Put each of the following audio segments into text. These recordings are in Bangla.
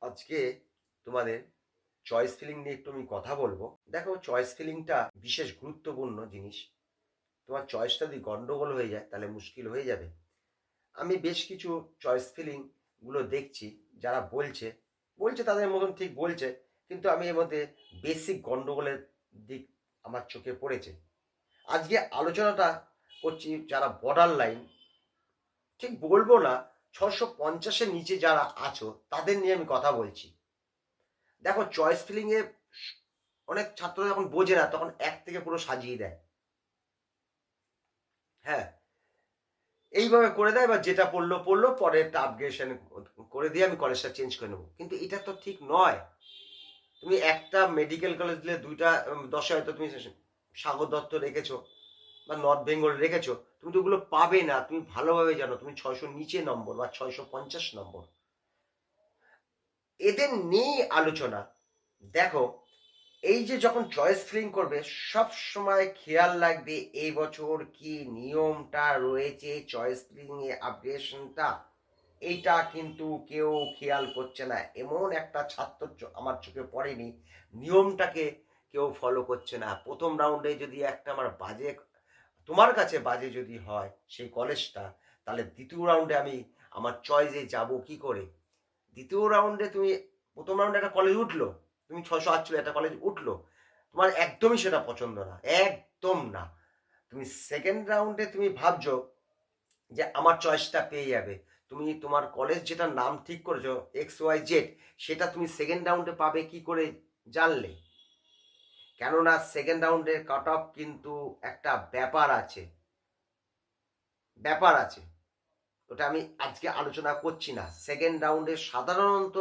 আজকে তোমাদের চয়েস ফিলিং নিয়ে একটু আমি কথা বলবো। দেখো, চয়েস ফিলিংটা বিশেষ গুরুত্বপূর্ণ জিনিস। তোমার চয়েসটা যদি গন্ডগোল হয়ে যায় তাহলে মুশকিল হয়ে যাবে। আমি বেশ কিছু চয়েস ফিলিং গুলো দেখছি, যারা বলছে বলছে তাদের মতন ঠিক বলছে, কিন্তু আমি এর মধ্যে বেসিক গন্ডগোলের দিক আমার চোখে পড়েছে। আজকে আলোচনাটা করছি যারা বর্ডার লাইন, ঠিক বলবো না, 650-এর নিচে যারা আছো তাদের নিয়ে আমি কথা বলছি। দেখো, চয়েস ফিলিং এ অনেক ছাত্র যখন বোঝে না তখন এক থেকে পুরো সাজিয়ে দেয়। হ্যাঁ, এইভাবে করে দেয়, বা যেটা পড়লো পড়লো, পরে একটা আপগ্রেডেশন করে দিয়ে আমি কলেজটা চেঞ্জ করে নেবো, কিন্তু এটা তো ঠিক নয়। তুমি একটা মেডিকেল কলেজ দিলে দুইটা, 10-এ হয়তো তুমি সাগর দত্ত রেখেছো বা নর্থ বেঙ্গল রেখেছো, তুমি তো ওগুলো পাবে না। তুমি ভালোভাবে জানো তুমি 600 নিচে নম্বর বা 650 নম্বর, এদের নিয়েই আলোচনা। দেখো, এই যে যখন চয়েস ফিলিং করবে, সব সময় খেয়াল রাখবে এই বছর কি নিয়মটা রয়েছে চয়েস ফিলিং এ আপগ্রেশনটা। এইটা কিন্তু কেউ খেয়াল করছে না। এমন একটা ছাত্র আমার চোখে পড়েনি নিয়মটাকে কেউ ফলো করছে না। প্রথম রাউন্ডে যদি একটা আমার বাজে, তোমার কাছে বাজে যদি হয় সেই কলেজটা, তাহলে দ্বিতীয় রাউন্ডে আমি আমার চয়েসে যাব কি করে? দ্বিতীয় রাউন্ডে তুমি, প্রথম রাউন্ডে একটা কলেজ উঠলো, তুমি 648 একটা কলেজ উঠলো, তোমার একদমই সেটা পছন্দ না, একদম না। তুমি সেকেন্ড রাউন্ডে তুমি ভাবছো যে আমার চয়েসটা পেয়ে যাবে। তুমি তোমার কলেজ যেটা নাম ঠিক করেছো XYZ, সেটা তুমি সেকেন্ড রাউন্ডে পাবে কি করে জানলে? কেননা সেকেন্ড রাউন্ডের কাট অফ কিন্তু একটা ব্যাপার আছে। ওটা আমি আজকে আলোচনা করছি না। সেকেন্ড রাউন্ডে সাধারণত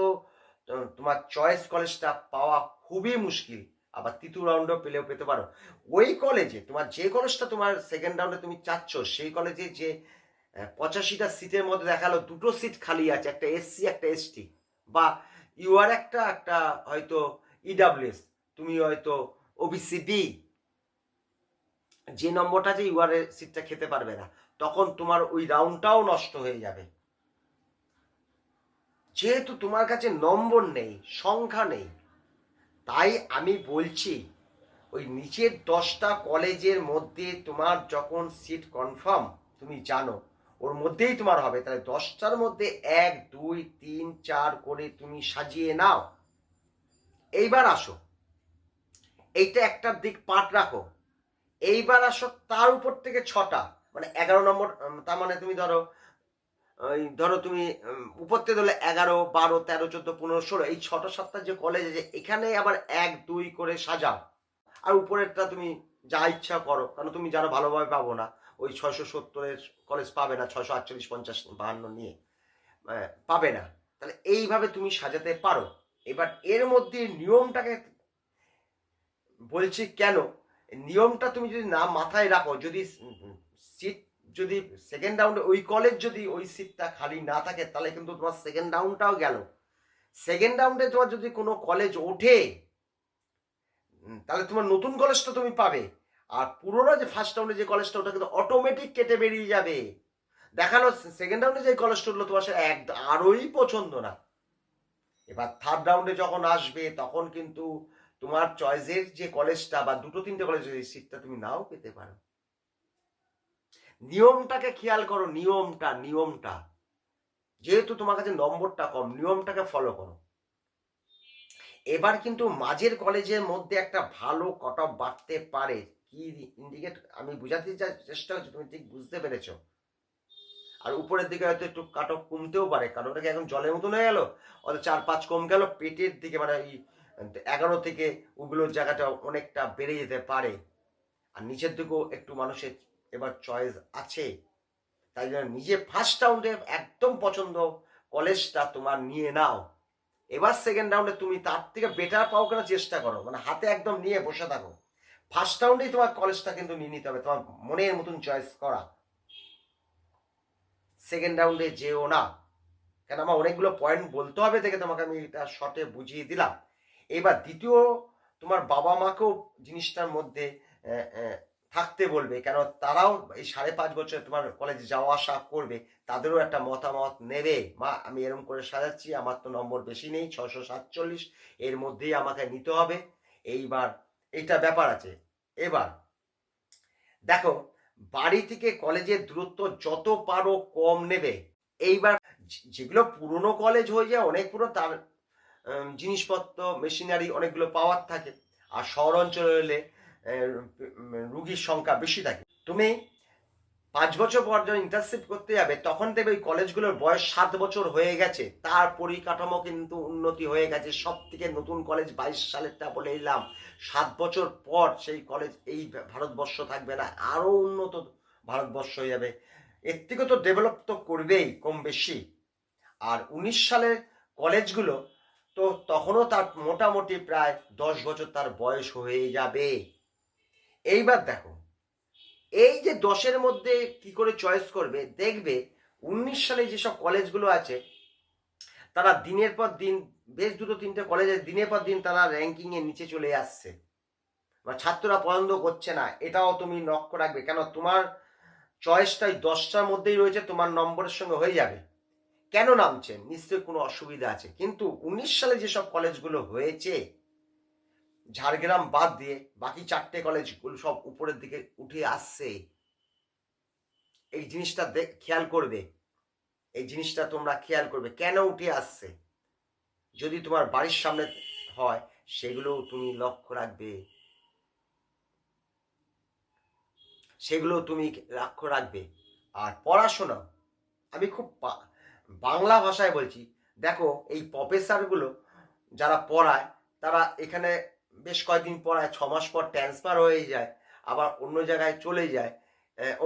তোমার চয়েস কলেজটা পাওয়া খুবই মুশকিল। আবার তৃতীয় রাউন্ডেও পেলেও পেতে পারো। ওই কলেজে তোমার যে কলেজটা তোমার সেকেন্ড রাউন্ডে তুমি চাচ্ছ, সেই কলেজে যে 85টা সিটের মধ্যে দেখালো দুটো সিট খালি আছে, একটা SC একটা ST, বা ইউআর একটা একটা হয়তো EWS, তুমি হয়তো OBCD, যে নম্বরটা আছে ইউআর এর সিটটা খেতে পারবে না, তখন তোমার ওই রাউন্ডটাও নষ্ট হয়ে যাবে। যেহেতু তোমার কাছে নম্বর নেই, সংখ্যা নেই, তাই আমি বলছি ওই নিচের 10টা কলেজের মধ্যে তোমার যখন সিট কনফার্ম তুমি জানো ওর মধ্যেই তোমার হবে, তাহলে 10টার মধ্যে 1 2 3 4 করে তুমি সাজিয়ে নাও। এইবার আসো, এইটা একটা দিক পাঠ রাখো। এইবার আসো তার উপর থেকে 6টা, মানে 11 নম্বর, তার মানে তুমি ধরো, ওই ধরো তুমি উপর থেকে ধরলে 11 12 13 14 15 16, এই 6টা 7টা যে কলেজ আছে এখানে আবার 1 2 করে সাজাও। আর উপরেরটা তুমি যা ইচ্ছা করো, কারণ তুমি জানো ভালোভাবে পাবো না, ওই 670-এর কলেজ পাবে না, 648 50 52 নিয়ে পাবে না। তাহলে এইভাবে তুমি সাজাতে পারো। এবার এর মধ্যে নিয়মটাকে বলছি কেন, নিয়মটা তুমি যদি না মাথায় রাখো, যদি সিট, যদি সেকেন্ড রাউন্ডে ওই কলেজ যদি ওই সিটটা খালি না থাকে, তাহলে কিন্তু তোমার সেকেন্ড রাউন্ডটাও গেল। সেকেন্ড রাউন্ডে তোমার যদি কোনো কলেজ ওঠে, তাহলে তোমার নতুন কলেজটা তুমি পাবে। আর পুরোনো যে ফার্স্ট রাউন্ডে যে কলেজটা, ওটা কিন্তু অটোমেটিক কেটে বেরিয়ে যাবে। দেখানো সেকেন্ড রাউন্ডে যে কলেজটা উঠলো তোমার সে আরোই পছন্দ না। এবার থার্ড রাউন্ডে যখন আসবে তখন কিন্তু তোমার চয়েসের যে কলেজটা বা দুটো তিনটে কলেজের সিটটা তুমি নাও পেতে পারো। নিয়মটাকে খেয়াল করো, নিয়মটা যেহেতু তোমার কাছে নম্বরটা কম, নিয়মটাকে ফলো করো। এবার কিন্তু মাঝের কলেজের মধ্যে একটা ভালো কট অফ বাড়তে পারে। কি ইন্ডিকেট আমি বুঝাতে চেষ্টা করছি, তুমি ঠিক বুঝতে পেরেছো? আর উপরের দিকে হয়তো একটু কাট অফ কমতেও পারে, কারণ ওটা কি এখন জলের মতন হয়ে গেল, অত 4 5 কম গেল, পেটের দিকে মানে এই 11 থেকে ওগুলোর জায়গাটা অনেকটা বেড়ে যেতে পারে। আর নিচের দিকেও একটু মানুষের এবার চয়েস আছে। তাই জন্য নিজে ফার্স্ট রাউন্ডে একদম পছন্দ কলেজটা তোমার নিয়ে নাও। এবার সেকেন্ড রাউন্ডে তুমি তার থেকে বেটার পাও কেন চেষ্টা করো, মানে হাতে একদম নিয়ে বসে থাকো। ফার্স্ট রাউন্ডেই তোমার কলেজটা কিন্তু নিয়ে নিতে হবে, তোমার মনের মতন চয়েস করা। সেকেন্ড রাউন্ডে যেও না, কেন আমার অনেকগুলো পয়েন্ট বলতে হবে দেখে তোমাকে আমি এটা শর্টে বুঝিয়ে দিলাম। এবার দ্বিতীয়, তোমার বাবা মাকেও জিনিসটার মধ্যে থাকতে বলবে, কেন তারাও এই 5.5 বছর তোমার কলেজে যাওয়া আসা করবে, তাদেরও একটা মতামত নেবে। মা আমি এরকম করে সাজাচ্ছি, আমার তো নম্বর বেশি নেই, 647, এর মধ্যেই আমাকে নিতে হবে। এইবার এইটা ব্যাপার আছে। এবার দেখো, বাড়ি থেকে কলেজের দূরত্ব যত পারো কম নেবে। এইবার যেগুলো পুরনো কলেজ হয়ে যায় অনেক পুরো, তার জিনিসপত্র মেশিনারি অনেকগুলো পাওয়ার থাকে। আর শহর অঞ্চলে হলে রুগীর সংখ্যা বেশি থাকে। তুমি 5 বছর পর যখন ইন্টার্নশিপ করতে যাবে তখন দেখবে ওই কলেজগুলোর বয়স 7 বছর হয়ে গেছে, তার পরিকাঠামো কিন্তু উন্নতি হয়ে গেছে। সব থেকে নতুন কলেজ 22 সালেরটা বলে এলাম, 7 বছর পর সেই কলেজ এই ভারতবর্ষ থাকবে না, আরো উন্নত ভারতবর্ষ হয়ে যাবে। এর থেকে তো ডেভেলপ তো করবেই কম বেশি। আর 19 সালের কলেজগুলো তো তখনও তার মোটামুটি প্রায় 10 বছর তার বয়স হয়ে যাবে। এইবার দেখো, এই যে 10-এর মধ্যে কি করে চয়েস করবে, দেখবে 19 সালে যেসব কলেজগুলো আছে তারা দিনের পর দিন, বেশ 2-3টে কলেজে দিনের পর দিন তারা র্যাঙ্কিংয়ে নিচে চলে আসছে, বা ছাত্ররা পছন্দ করছে না। এটাও তুমি লক্ষ্য রাখবে, কেন তোমার চয়েসটাই 10টার মধ্যেই রয়েছে, তোমার নম্বরের সঙ্গে হয়ে যাবে। কেন নামছেন, নিশ্চয়ই কোনো অসুবিধা আছে। কিন্তু 19 সালে যেসব কলেজগুলো হয়েছে, ঝাড়গ্রাম বাদ দিয়ে বাকি 4টে কলেজগুলো সব উপরের দিকে উঠে আসছে। এই জিনিসটা খেয়াল করবে, এই জিনিসটা তোমরা খেয়াল করবে কেন উঠে আসছে। যদি তোমার বাড়ির সামনে হয় সেগুলো তুমি লক্ষ্য রাখবে, সেগুলো তুমি লক্ষ্য রাখবে। আর পড়াশোনা, আমি খুব বাংলা ভাষায় বলছি। দেখো, এই প্রফেসরগুলো যারা পড়ায় তারা এখানে বেশ কয়েকদিন পড়ায়, 6 মাস পর ট্রান্সফার হয়ে যায়, আবার অন্য জায়গায় চলে যায়,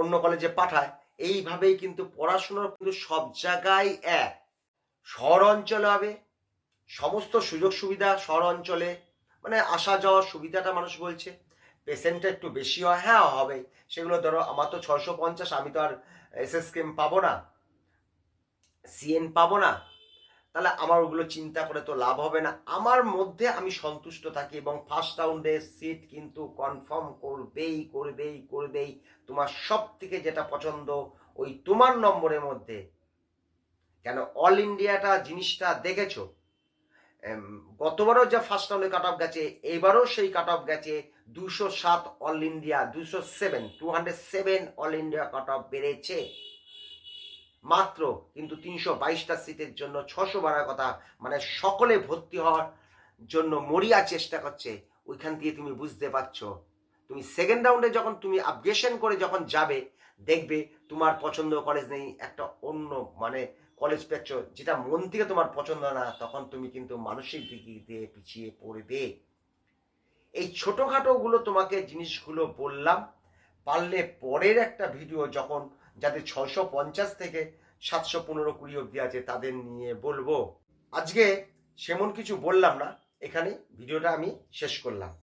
অন্য কলেজে পাঠায়। এইভাবেই কিন্তু পড়াশোনার কিন্তু সব জায়গায় এক। শহর অঞ্চলে হবে সমস্ত সুযোগ সুবিধা, শহর অঞ্চলে মানে আসা যাওয়ার সুবিধাটা মানুষ বলছে। পেশেন্টটা একটু বেশি হয়, হ্যাঁ হবে। সেগুলো ধরো, আমার তো 650, আমি তো আর এসএসকেএম পাবো না, সিএন পাবো না, তাহলে আমার ওগুলো চিন্তা করে তো লাভ হবে না। আমার মধ্যে আমি সন্তুষ্ট থাকি এবং ফার্স্ট রাউন্ডে সিট কিন্তু কনফার্ম করবেই করবেই করবেই। তোমার সব থেকে যেটা পছন্দ ওই তোমার নম্বরের মধ্যে, কেন অল ইন্ডিয়াটা জিনিসটা দেখেছো, গতবারও যা ফার্স্ট রাউন্ডে কাট অফ গেছে, এবারও সেই কাট অফ গেছে 207 all India, 207 all India cut off বেড়েছে মাত্র। কিন্তু 322টা সিটের জন্য 600 বাড়ার কথা, মানে সকলে ভর্তি হওয়ার জন্য মরিয়া চেষ্টা করছে। ওইখান থেকে তুমি বুঝতে পারছো, তুমি সেকেন্ড রাউন্ডে যখন তুমি আপগ্রেশন করে যখন যাবে, দেখবে তোমার পছন্দ কলেজ নেই, একটা অন্য মানে কলেজ পেচ্ছ যেটা মন থেকে তোমার পছন্দ না, তখন তুমি কিন্তু মানসিক দিক দিয়ে পিছিয়ে পড়বে। এই ছোটোখাটোগুলো তোমাকে জিনিসগুলো বললাম। পারলে পরের একটা ভিডিও যখন, যাদের 650 থেকে 715-20 অবধি আছে তাদের নিয়ে বলবো। আজকে সেমন কিছু বললাম না, এখানে ভিডিওটা আমি শেষ করলাম।